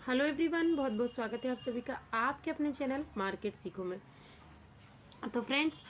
Hello everyone, बहुत बहुत स्वागत है आप सभी का आपके अपने चैनल मार्केट सीखो में। तो फ्रेंड्स,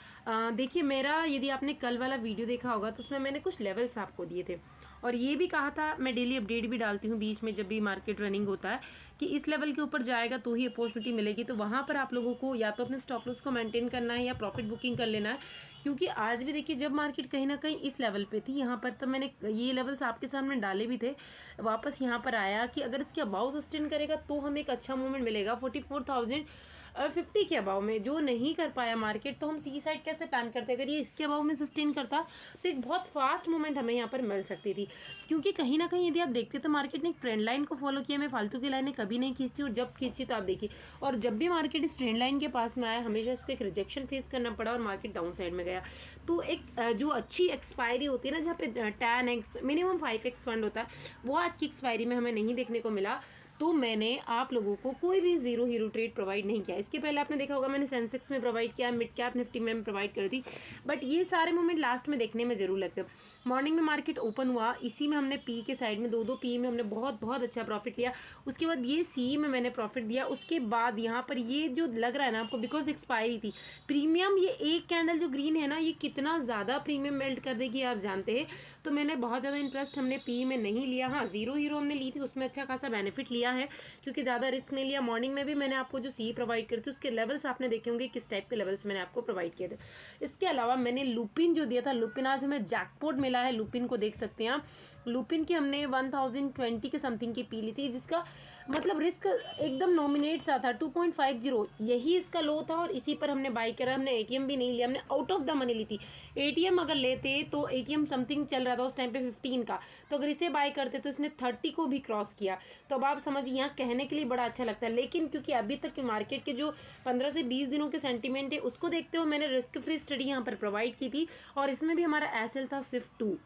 देखिए मेरा, यदि आपने कल वाला वीडियो देखा होगा तो उसमें मैंने कुछ लेवल्स आपको दिए थे और ये भी कहा था, मैं डेली अपडेट भी डालती हूँ बीच में जब भी मार्केट रनिंग होता है, कि इस लेवल के ऊपर जाएगा तो ही अपॉर्चुनिटी मिलेगी। तो वहाँ पर आप लोगों को या तो अपने स्टॉप लॉस को मेंटेन करना है या प्रॉफिट बुकिंग कर लेना है, क्योंकि आज भी देखिए जब मार्केट कहीं ना कहीं इस लेवल पे थी, यहाँ पर तब मैंने ये लेवल्स आपके सामने डाले भी थे। वापस यहाँ पर आया कि अगर इसके अबाउ सस्टेन करेगा तो हमें एक अच्छा मूवमेंट मिलेगा 44,050 के अबाव में। जो नहीं कर पाया मार्केट, तो हम सी साइड कैसे प्लान करते, अगर ये इसके अबाव में सस्टेन करता तो एक बहुत फास्ट मूवमेंट हमें यहाँ पर मिल सकती थी। क्योंकि कहीं ना कहीं यदि आप देखते तो मार्केट ने एक ट्रेंड लाइन को फॉलो किया, मैं फालतू की लाइनें कभी नहीं खींचती, और जब खींची तो आप देखिए, और जब भी मार्केट इस ट्रेंड लाइन के पास में आया हमेशा इसको एक रिजेक्शन फेस करना पड़ा और मार्केट डाउन साइड में गया। तो एक जो अच्छी एक्सपायरी होती है ना, जहाँ पे 10x मिनिमम 5x फंड होता है, वो आज की एक्सपायरी में हमें नहीं देखने को मिला। तो मैंने आप लोगों को कोई भी जीरो हीरो ट्रेड प्रोवाइड नहीं किया। इसके पहले आपने देखा होगा मैंने सेंसेक्स में प्रोवाइड किया, मिड कैप निफ्टी में प्रोवाइड कर दी, बट ये सारे मोमेंट लास्ट में देखने में जरूर लगते हैं। मॉर्निंग में मार्केट ओपन हुआ, इसी में हमने पी के साइड में दो पी में हमने बहुत बहुत अच्छा प्रॉफिट लिया। उसके बाद ये सी में मैंने प्रॉफिट दिया। उसके बाद यहाँ पर ये जो लग रहा है ना आपको, बिकॉज एक्सपायरी थी प्रीमियम, ये एक कैंडल जो ग्रीन है ना, ये कितना ज़्यादा प्रीमियम मेल्ट कर देगी आप जानते हैं। तो मैंने बहुत ज़्यादा इंटरेस्ट हमने पी में नहीं लिया। हाँ, जीरो हीरो हमने ली थी, उसमें अच्छा खासा बेनिफिट लिया है क्योंकि ज़्यादा रिस्क नहीं लिया। मॉर्निंग में भी मैंने आपको जो सी प्रोवाइड करी थी उसके लेवल्स आपने देखे होंगे, किस टाइप के लेवल्स मैंने आपको प्रोवाइड किए थे। इसके अलावा मैंने लुपिन जो दिया था, लुपिन आज हमें जैकपॉट मिला है, लुपिन को देख सकते हैं आप। लुपिन की हमने 1020 के समथिंग की पी ली थी, जिसका मतलब रिस्क एकदम नॉमिनेट सा था 2.50, यही इसका लो था और इसी पर हमने बाई करा। हमने एटीएम भी नहीं लिया, हमने आउट ऑफ द मनी ली थी। एटीएम अगर लेते तो एटीएम समथिंग चल रहा था उस टाइम पे 15 का, तो अगर इसे बाय करते तो इसने 30 को भी क्रॉस किया। तो अब आप समझिए, यहाँ कहने के लिए बड़ा अच्छा लगता है, लेकिन क्योंकि अभी तक के मार्केट के जो 15 से 20 दिनों के सेंटीमेंट है उसको देखते हुए मैंने रिस्क फ्री स्टडी यहाँ पर प्रोवाइड की थी, और इसमें भी हमारा एसएल था सिर्फ 2।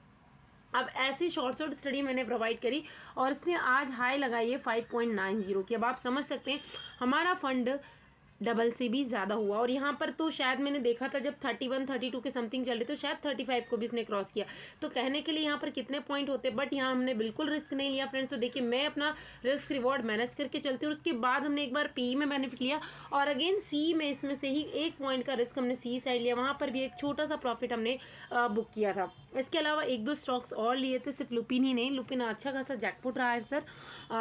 अब ऐसी शॉर्ट स्टडी मैंने प्रोवाइड करी और इसने आज हाई लगाई है 5.90 की। अब आप समझ सकते हैं हमारा फंड डबल से भी ज़्यादा हुआ। और यहाँ पर तो शायद मैंने देखा था जब 31-32 के समथिंग चल रही, तो शायद 35 को भी इसने क्रॉस किया। तो कहने के लिए यहाँ पर कितने पॉइंट होते, बट यहाँ हमने बिल्कुल रिस्क नहीं लिया फ्रेंड्स। तो देखिए मैं अपना रिस्क रिवॉर्ड मैनेज करके चलती हूँ। उसके बाद हमने एक बार पी में बेनिफिट लिया और अगेन सी में इसमें से ही 1 पॉइंट का रिस्क हमने सी साइड लिया, वहाँ पर भी एक छोटा सा प्रॉफिट हमने बुक किया था। इसके अलावा 1-2 स्टॉक्स और लिए थे, सिर्फ लुपिन ही नहीं, लुपिन अच्छा खासा जैकपॉट रहा है सर।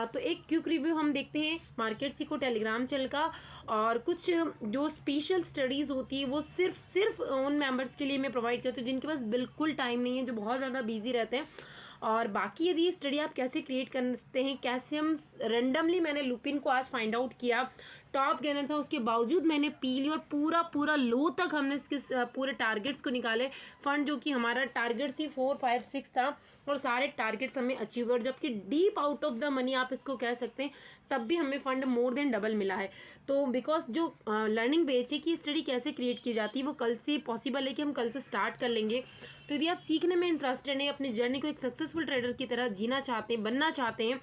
तो एक क्विक रिव्यू हम देखते हैं मार्केट सी को टेलीग्राम चैनल का, और कुछ जो स्पेशल स्टडीज़ होती है वो सिर्फ उन मेंबर्स के लिए मैं प्रोवाइड करती हूँ जिनके पास बिल्कुल टाइम नहीं है, जो बहुत ज़्यादा बिजी रहते हैं। और बाकी यदि स्टडी आप कैसे क्रिएट कर सकते हैं, कैसे हम रेंडमली, मैंने लुपिन को आज फाइंड आउट किया, टॉप गेनर था, उसके बावजूद मैंने पी ली और पूरा पूरा लो तक हमने इसके पूरे टारगेट्स को निकाले। फंड जो कि हमारा टारगेट सी 4, 5, 6 था और सारे टारगेट्स हमें अचीव हुए, जबकि deep out of the money आप इसको कह सकते हैं, तब भी हमें फंड मोर देन डबल मिला है। तो बिकॉज जो लर्निंग बेच है कि स्टडी कैसे क्रिएट की जाती है वो कल से पॉसिबल है कि हम कल से स्टार्ट कर लेंगे। तो यदि आप सीखने में इंटरेस्टेड हैं, अपनी जर्नी को एक सक्सेसफुल ट्रेडर की तरह जीना चाहते हैं, बनना चाहते हैं,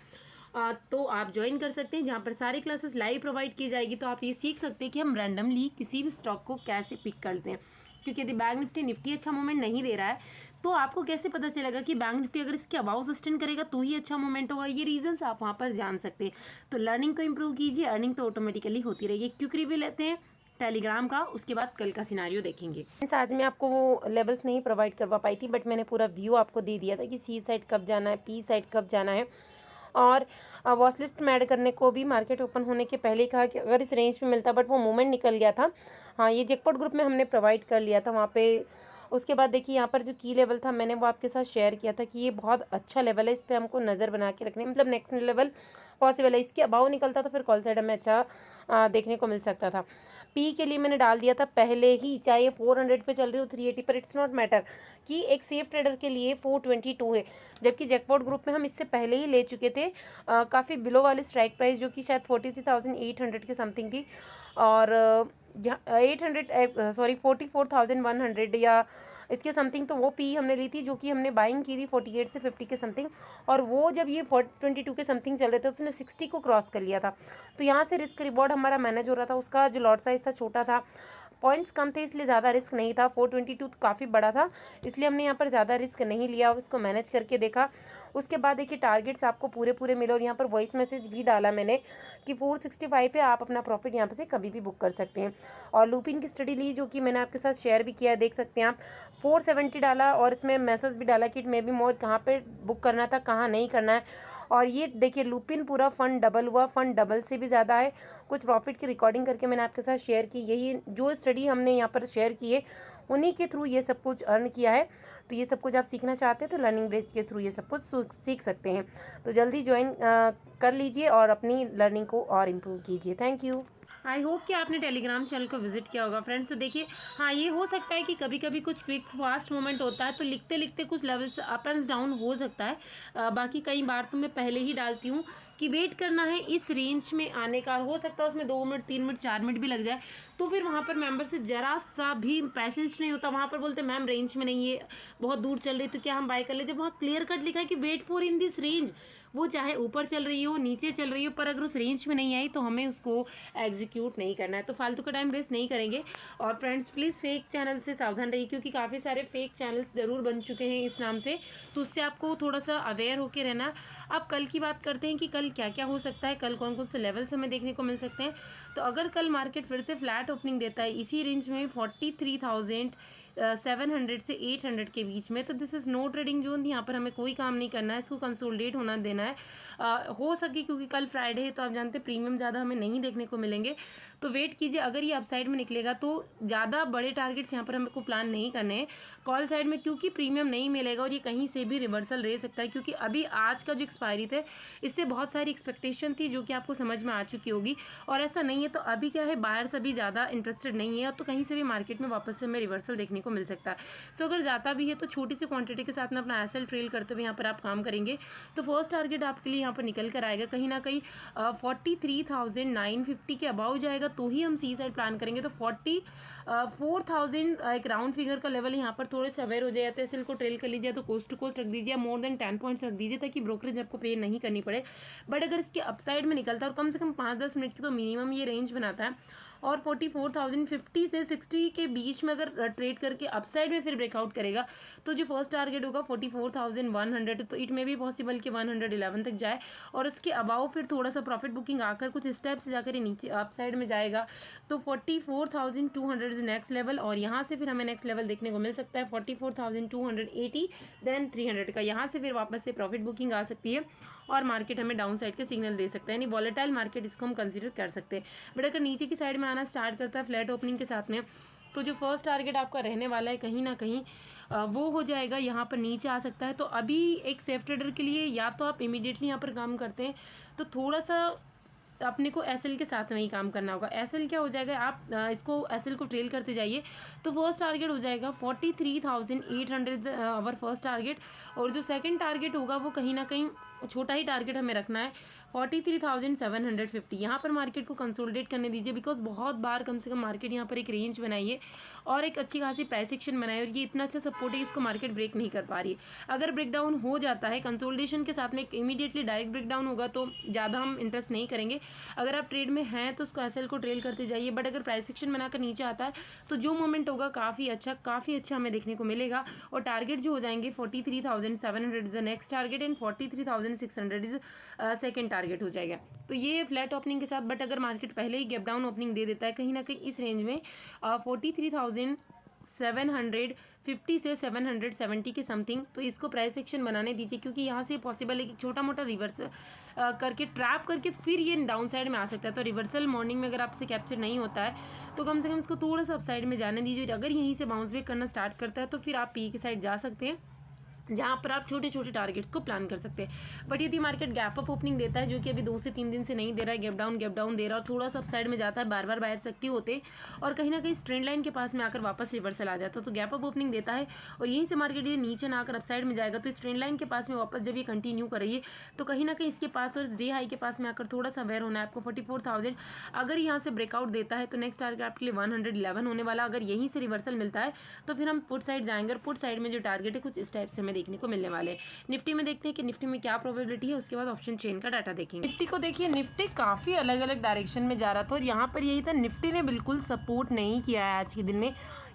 तो आप ज्वाइन कर सकते हैं, जहाँ पर सारी क्लासेस लाइव प्रोवाइड की जाएगी। तो आप ये सीख सकते हैं कि हम रैंडमली किसी भी स्टॉक को कैसे पिक करते हैं, क्योंकि यदि बैंक निफ्टी अच्छा मूवमेंट नहीं दे रहा है तो आपको कैसे पता चलेगा कि बैंक निफ्टी अगर इसके अबाउ सस्टेन करेगा तो ही अच्छा मूवमेंट होगा। ये रीजंस आप वहाँ पर जान सकते हैं। तो लर्निंग को इंप्रूव कीजिए, अर्निंग तो ऑटोमेटिकली होती रहेगी। क्विक रिव्यू लेते हैं टेलीग्राम का, उसके बाद कल का सिनारियो देखेंगे। आज मैं आपको वो लेवल्स नहीं प्रोवाइड करवा पाई थी, बट मैंने पूरा व्यू आपको दे दिया था कि सी साइड कब जाना है, पी साइड कब जाना है। और वॉच लिस्ट में ऐड करने को भी मार्केट ओपन होने के पहले ही कहा कि अगर इस रेंज में मिलता, बट वो मूवमेंट निकल गया था। हाँ, ये जैकपॉट ग्रुप में हमने प्रोवाइड कर लिया था वहाँ पे। उसके बाद देखिए यहाँ पर जो की लेवल था मैंने वो आपके साथ शेयर किया था कि ये बहुत अच्छा लेवल है, इस पर हमको नज़र बना के रखनी है, मतलब नेक्स्ट लेवल पॉसिबल है। इसके अबाव निकलता तो फिर कॉल साइड में अच्छा देखने को मिल सकता था। पी के लिए मैंने डाल दिया था पहले ही, चाहे 400 पे चल रही हो 380 पर, इट्स नॉट मैटर, कि एक सेफ ट्रेडर के लिए 422 है, जबकि जैकपॉट ग्रुप में हम इससे पहले ही ले चुके थे काफ़ी बिलो वाली स्ट्राइक प्राइस जो कि शायद 43,800 के समथिंग थी, और 44,100 या इसके समथिंग, तो वो पी हमने ली थी जो कि हमने बाइंग की थी 48 से 50 के समथिंग, और वो जब ये 22 के समथिंग चल रहे थे उसने 60 को क्रॉस कर लिया था। तो यहाँ से रिस्क रिवॉर्ड हमारा मैनेज हो रहा था, उसका जो लॉट साइज था छोटा था, पॉइंट्स कम थे इसलिए ज़्यादा रिस्क नहीं था। 422 काफ़ी बड़ा था, इसलिए हमने यहाँ पर ज़्यादा रिस्क नहीं लिया और उसको मैनेज करके देखा। उसके बाद देखिए टारगेट्स आपको पूरे पूरे मिले और यहाँ पर वॉइस मैसेज भी डाला मैंने कि 465 पे आप अपना प्रॉफिट यहाँ पर से कभी भी बुक कर सकते हैं। और लूपिन की स्टडी ली जो कि मैंने आपके साथ शेयर भी किया, देख सकते हैं आप। 470 डाला और इसमें मैसेज भी डाला कि मे बी मोर कहाँ पे बुक करना था, कहाँ नहीं करना है। और ये देखिए लूपिन पूरा फंड डबल हुआ, फंड डबल से भी ज़्यादा है। कुछ प्रॉफिट की रिकॉर्डिंग करके मैंने आपके साथ शेयर की। यही जो स्टडी हमने यहाँ पर शेयर की है उन्हीं के थ्रू ये सब कुछ अर्न किया है। तो ये सब कुछ आप सीखना चाहते हैं तो लर्निंग बेस के थ्रू ये सब कुछ सीख सकते हैं। तो जल्दी ज्वाइन कर लीजिए और अपनी लर्निंग को और इम्प्रूव कीजिए। Thank you. आई होप कि आपने टेलीग्राम चैनल को विजिट किया होगा फ्रेंड्स। तो देखिए हाँ, ये हो सकता है कि कभी कभी कुछ क्विक फास्ट मोमेंट होता है तो लिखते लिखते कुछ लेवल्स अप एंड डाउन हो सकता है। बाकी कई बार तो मैं पहले ही डालती हूँ कि वेट करना है इस रेंज में आने का। हो सकता है उसमें 2 मिनट 3 मिनट 4 मिनट भी लग जाए, तो फिर वहाँ पर मेंबर से जरा सा भी पैशेंस नहीं होता। वहाँ पर बोलते मैम रेंज में नहीं है, बहुत दूर चल रही, तो क्या हम बाय कर ले। जब वहाँ क्लियर कट लिखा है कि wait for in this range, वो चाहे ऊपर चल रही हो नीचे चल रही हो, पर अगर उस रेंज में नहीं आई तो हमें उसको एग्जीक्यूट नहीं करना है। तो फालतू का टाइम वेस्ट नहीं करेंगे। और फ्रेंड्स प्लीज़ फेक चैनल से सावधान रहिए, क्योंकि काफ़ी सारे फेक चैनल्स ज़रूर बन चुके हैं इस नाम से, तो उससे आपको थोड़ा सा अवेयर होकर रहना। अब कल की बात करते हैं कि कल क्या क्या हो सकता है, कल कौन कौन से लेवल्स हमें देखने को मिल सकते हैं। तो अगर कल मार्केट फिर से फ्लैट ओपनिंग देता है इसी रेंज में 43,700 से 800 के बीच में, तो this is no trading zone. यहाँ पर हमें कोई काम नहीं करना है, इसको कंसोलिडेट होना देना है। हो सके, क्योंकि कल फ्राइडे है तो आप जानते हैं प्रीमियम ज़्यादा हमें नहीं देखने को मिलेंगे, तो वेट कीजिए। अगर ये अपसाइड में निकलेगा तो ज़्यादा बड़े टारगेट्स यहाँ पर हमको प्लान नहीं करने हैं कॉल साइड में, क्योंकि प्रीमियम नहीं मिलेगा और ये कहीं से भी रिवर्सल रह सकता है। क्योंकि अभी आज का जो एक्सपायरी थे इससे बहुत सारी एक्सपेक्टेशन थी जो कि आपको समझ में आ चुकी होगी, और ऐसा नहीं है। तो अभी क्या है, बायर्स अभी ज़्यादा इंटरेस्टेड नहीं है, तो कहीं से भी मार्केट में वापस से हमें रिवर्सल देखने को मिल सकता है। सो अगर जाता भी है तो छोटी सी क्वांटिटी के साथ में अपना एसएल ट्रेल करते हुए यहाँ पर आप काम करेंगे तो फर्स्ट टारगेट आपके लिए यहाँ पर निकल कर आएगा कहीं ना कहीं 43,950 के अबाउ जाएगा तो ही हम सी साइड प्लान करेंगे। तो 44,000 एक राउंड फिगर का लेवल यहाँ पर थोड़े से अवेयर हो जाए। तो एसएल को ट्रेल कर लीजिए, तो कोस्ट टू कोस्ट रख दीजिए, मोर देन 10 पॉइंट्स रख दीजिए ताकि ब्रोकरेज आपको पे नहीं करनी पड़े। बट अगर इसके अपसाइड में निकलता है और कम से कम 5-10 मिनट की तो मिनिमम ये रेंज बनाता है, और 44,050 से 60 के बीच में अगर ट्रेड करके अपसाइड में फिर ब्रेकआउट करेगा तो जो फर्स्ट टारगेट होगा 44,100, तो इट में भी पॉसिबल कि 111 तक जाए, और उसके अबाव फिर थोड़ा सा प्रॉफिट बुकिंग आकर कुछ स्टेप से जाकर नीचे अपसाइड में जाएगा। तो 44,200 इज नेक्स्ट लेवल, और यहाँ से फिर हमें नेक्स्ट लेवल देखने को मिल सकता है 44,280, देन 300 का। यहाँ से फिर वापस से प्रॉफिट बुकिंग आ सकती है और मार्केट हमें डाउन साइड के सिग्नल दे सकता है, यानी वॉलेटाइल मार्केट इसको हम कंसीडर कर सकते हैं। बट अगर नीचे की साइड में आना स्टार्ट करता है फ्लैट ओपनिंग के साथ में, तो जो फर्स्ट टारगेट आपका रहने वाला है कहीं ना कहीं वो हो जाएगा, यहाँ पर नीचे आ सकता है। तो अभी एक सेफ ट्रेडर के लिए या तो आप इमीडिएटली यहाँ पर काम करते हैं तो थोड़ा सा अपने को एसएल के साथ में ही काम करना होगा। एसएल क्या हो जाएगा, आप इसको एसएल को ट्रेल करते जाइए तो फर्स्ट टारगेट हो जाएगा 43,800 आवर फर्स्ट टारगेट, और जो सेकंड टारगेट होगा वो कहीं ना कहीं छोटा ही टारगेट हमें रखना है 43,750। यहाँ पर मार्केट को कंसोलिडेट करने दीजिए, बिकॉज बहुत बार कम से कम मार्केट यहाँ पर एक रेंज बनाई है और एक अच्छी खासी प्राइस सेक्शन बनाई है, और ये इतना अच्छा सपोर्ट है इसको मार्केट ब्रेक नहीं कर पा रही है। अगर ब्रेक डाउन हो जाता है कंसोलिडेशन के साथ में इमीडिएटली डायरेक्ट ब्रेक डाउन होगा तो ज़्यादा हम इंटरेस्ट नहीं करेंगे। अगर आप ट्रेड में हैं तो उसको एसएल को ट्रेल करते जाइए, बट अगर प्राइस सेक्शन बनाकर नीचे आता है तो जो मोमेंट होगा काफ़ी अच्छा हमें देखने को मिलेगा, और टारगेट जो हो जाएंगे 43,700 is the next target and 43,600 is second target हो जाएगा। तो ये फ्लैट ओपनिंग के साथ, बट अगर मार्केट पहले ही गैप डाउन ओपनिंग दे देता है कहीं ना कहीं इस रेंज में 43,750 से 770 के समथिंग, तो इसको प्राइस एक्शन बनाने दीजिए, क्योंकि यहाँ से पॉसिबल है कि छोटा मोटा रिवर्स करके ट्रैप करके फिर ये डाउन साइड में आ सकता है। तो रिवर्सल मॉर्निंग में अगर आपसे कैप्चर नहीं होता है तो कम से कम इसको थोड़ा सा अपसाइड में जाने दीजिए। अगर यहीं से बाउंस बैक करना स्टार्ट करता है तो फिर आप पी की साइड जा सकते हैं, जहाँ पर आप छोटे छोटे टारगेट्स को प्लान कर सकते हैं। बट यदि मार्केट गैप अप ओपनिंग देता है, जो कि अभी 2 से 3 दिन से नहीं दे रहा है, गैप डाउन दे रहा है और थोड़ा सा अपसाइड में जाता है, बार बार बायर एक्टिव होते और कहीं ना कहीं ट्रेंड लाइन के पास में आकर वापस रिवर्सल आ जाता है, तो गैप अप ओपनिंग देता है और यहीं से मार्केट ये नीचे ना आकर अपसाइड में जाएगा, तो इस ट्रेंड लाइन के पास में वापस जब ये कंटिन्यू करिए तो कहीं ना कहीं इसके पास और इस डे हाई के पास में आकर थोड़ा सा अवेयर होना है आपको 44,000। अगर यहाँ से ब्रेकआउट देता है तो नेक्स्ट टारगेट आपके लिए 111 होने वाला। अगर यहीं से रिवर्सल मिलता है तो फिर हम पुट साइड जाएंगे, और पुट साइड में जो टारगेट है कुछ इस टाइप से हमें हमें देखने को मिलने वाले हैं। निफ्टी में देखते हैं कि निफ्टी में क्या प्रोबेबिलिटी है, उसके बाद ऑप्शन चेन का डाटा देखेंगे। निफ्टी को देखिए, निफ्टी काफ़ी अलग अलग डायरेक्शन में जा रहा था और यहाँ पर यही था, निफ्टी ने बिल्कुल सपोर्ट नहीं किया है आज के दिन में।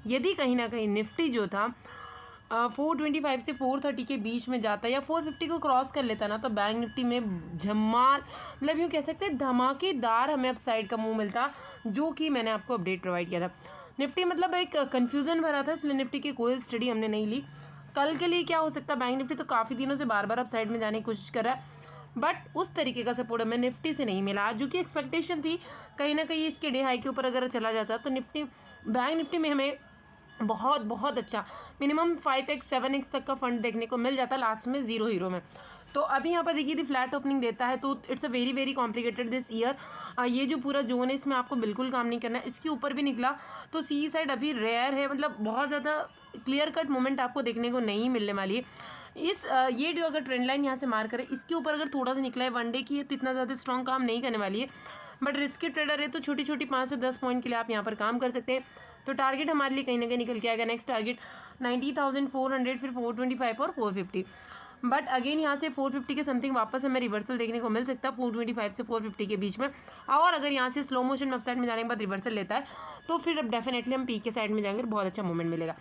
यदि कहीं ना कहीं निफ्टी जो था 425 से 430 के बीच में जाता या 450 को क्रॉस कर लेता ना, तो बैंक निफ्टी में झमाल, मतलब यूँ कह सकते हैं धमाकेदार हमें अपसाइड का मूव मिलता, जो कि मैंने आपको अपडेट प्रोवाइड किया था। निफ्टी मतलब एक कन्फ्यूज़न भरा था, इसलिए निफ्टी की कोई स्टडी हमने नहीं ली। कल के लिए क्या हो सकता है, बैंक निफ्टी तो काफ़ी दिनों से बार बार अपसाइड में जाने की कोशिश कर रहा है, बट उस तरीके का सपोर्ट हमें निफ्टी से नहीं मिला। जो कि एक्सपेक्टेशन थी कहीं ना कहीं इसके डे हाई के ऊपर अगर चला जाता तो निफ्टी, बैंक निफ्टी में हमें बहुत बहुत अच्छा मिनिमम 5x 7x तक का फंड देखने को मिल जाता लास्ट में 0 हीरो में। तो अभी यहाँ पर देखिए थी फ्लैट ओपनिंग देता है, तो it's a very very complicated this year. ये जो पूरा जोन है इसमें आपको बिल्कुल काम नहीं करना है। इसके ऊपर भी निकला तो सी साइड अभी रेयर है, मतलब बहुत ज़्यादा क्लियर कट मोमेंट आपको देखने को नहीं मिलने वाली है। ये जो अगर ट्रेंड लाइन यहाँ से मार करे, इसके ऊपर अगर थोड़ा सा निकला है वनडे की है तो इतना ज़्यादा स्ट्रॉन्ग काम नहीं करने वाली है, बट रिस्की ट्रेडर है तो छोटी छोटी 5 से 10 पॉइंट के लिए आप यहाँ पर काम कर सकते हैं। तो टारगेट हमारे लिए कहीं ना कहीं निकल के आएगा। नेक्स्ट टारगेट 90,400, फिर 425 और 450, बट अगेन यहाँ से 450 के समथिंग वापस हमें रिवर्सल देखने को मिल सकता है 425 से 450 के बीच में। और अगर यहाँ से स्लो मोशन में अपसाइड में जाने के बाद रिवर्सल लेता है तो फिर अब डेफिनेटली हम पी के साइड में जाएंगे और बहुत अच्छा मूवमेंट मिलेगा।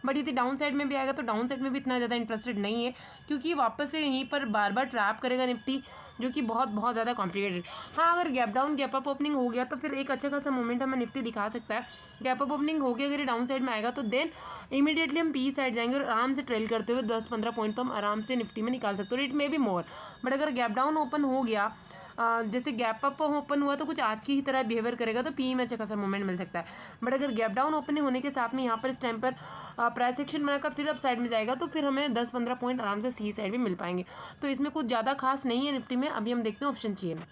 बट यदि डाउन साइड में भी आएगा तो डाउन साइड में भी इतना ज़्यादा इंटरेस्टेड नहीं है, क्योंकि वापस से यहीं पर बार बार ट्रैप करेगा निफ्टी, जो कि बहुत बहुत ज़्यादा कॉम्प्लिकेटेड। हाँ, अगर gap down gap up opening हो गया तो फिर एक अच्छा खासा मोमेंट हमें निफ्टी दिखा सकता है। गैप अप ओपनिंग हो गया अगर ये डाउन साइड में आएगा तो देन इमीडिएटली हम पी साइड जाएंगे और आराम से ट्रेल करते हुए 10-15 पॉइंट तो हम आराम से निफ्टी में निकाल सकते हो, it may be more. But अगर गैप डाउन ओपन हो गया, जैसे गैप अप ओपन हुआ तो कुछ आज की ही तरह बिहेवियर करेगा तो पी में अच्छा खासा मूवमेंट मिल सकता है। बट अगर गैप डाउन ओपन होने के साथ में यहाँ पर इस टाइम पर प्राइस एक्शन बनाकर फिर अप साइड में जाएगा तो फिर हमें 10-15 पॉइंट आराम से सी साइड में मिल पाएंगे। तो इसमें कुछ ज़्यादा खास नहीं है निफ्टी में। अभी हम देखते हैं ऑप्शन चेन।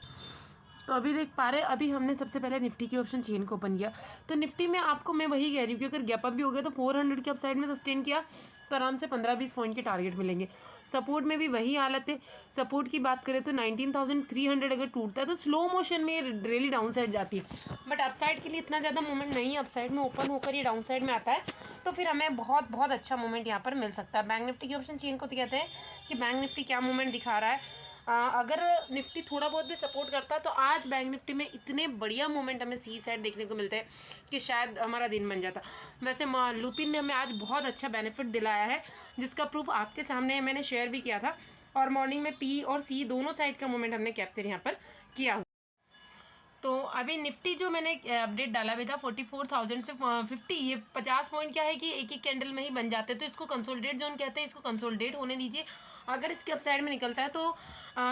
तो अभी देख पा रहे हैं, अभी हमने सबसे पहले निफ्टी की ऑप्शन चेन को ओपन किया। तो निफ्टी में आपको मैं वही कह रही हूँ कि अगर गैप अप भी हो गया तो 400 के अप साइड में सस्टेन किया तो आराम से 15-20 पॉइंट के टारगेट मिलेंगे। सपोर्ट में भी वही हालत है। सपोर्ट की बात करें तो 19,300 अगर टूटता है तो स्लो मोशन में रेली डाउन साइड जाती है, बट अप साइड के लिए इतना ज़्यादा मूवमेंट नहीं है। अप साइड में ओपन होकर ये डाउन साइड में आता है तो फिर हमें बहुत बहुत अच्छा मूवमेंट यहाँ पर मिल सकता है। बैंक निफ्टी की ऑप्शन चेन को तो कहते हैं कि बैंक निफ्टी क्या मूवमेंट दिखा रहा है। अगर निफ्टी थोड़ा बहुत भी सपोर्ट करता है तो आज बैंक निफ्टी में इतने बढ़िया मोमेंट हमें सी साइड देखने को मिलते हैं कि शायद हमारा दिन बन जाता। वैसे लुपिन ने हमें आज बहुत अच्छा बेनिफिट दिलाया है, जिसका प्रूफ आपके सामने मैंने शेयर भी किया था, और मॉर्निंग में पी और सी दोनों साइड का मोमेंट हमने कैप्चर यहाँ पर किया। तो अभी निफ्टी जो मैंने अपडेट डाला भी था 44,000 से 50, ये 50 पॉइंट क्या है कि एक ही कैंडल में ही बन जाते हैं, तो इसको कंसोलिडेट जोन कहते हैं, इसको कंसोलिडेट होने दीजिए। अगर इसके अपसाइड में निकलता है तो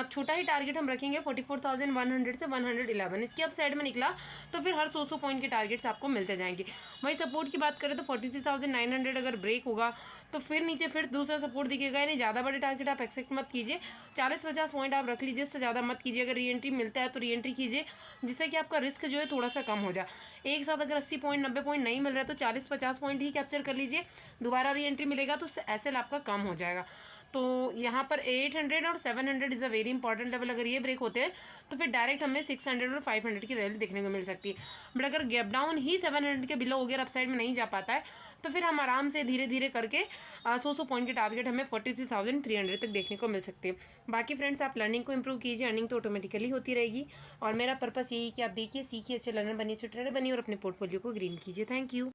छोटा ही टारगेट हम रखेंगे 44,100 से 111। इसके अपसाइड में निकला तो फिर हर 100 पॉइंट के टारगेट्स आपको मिलते जाएंगे। वही सपोर्ट की बात करें तो 43,900 अगर ब्रेक होगा तो फिर नीचे फिर दूसरा सपोर्ट दिखेगा। यानी ज़्यादा बड़े टारगेट आप एक्सेप्ट मत कीजिए, 40-50 पॉइंट आप रख लीजिए, इससे ज़्यादा मत कीजिए। अगर री एंट्री मिलता है तो री एंट्री कीजिए, जिससे कि आपका रिस्क जो है थोड़ा सा कम हो जाए। एक साथ अगर 80 पॉइंट 90 पॉइंट नहीं मिल रहा है तो 40-50 पॉइंट ही कैप्चर कर लीजिए, दोबारा री एंट्री मिलेगा तो एसएल आपका कम हो जाएगा। तो यहाँ पर 800 और 700 is a very important level. अगर ये ब्रेक होते हैं तो फिर डायरेक्ट हमें 600 और 500 की रैली देखने को मिल सकती है। बट अगर गैप डाउन ही 700 के बिलो हो गया, अप साइड में नहीं जा पाता है, तो फिर हम आराम से धीरे धीरे करके 100 पॉइंट के टारगेट हमें 43,300 तक देखने को मिल सकते हैं। बाकी फ्रेंड्स, आप लर्निंग को इंप्रूव कीजिए, अर्निंग तो ऑटोमेटिकली होती रहेगी। और मेरा पर्पस यही कि आप देखिए, सीखिए, अच्छे लर्नर बनिए, अच्छे ट्रेडर बनिए और अपने पोर्टफोलियो को ग्रीन कीजिए। Thank you.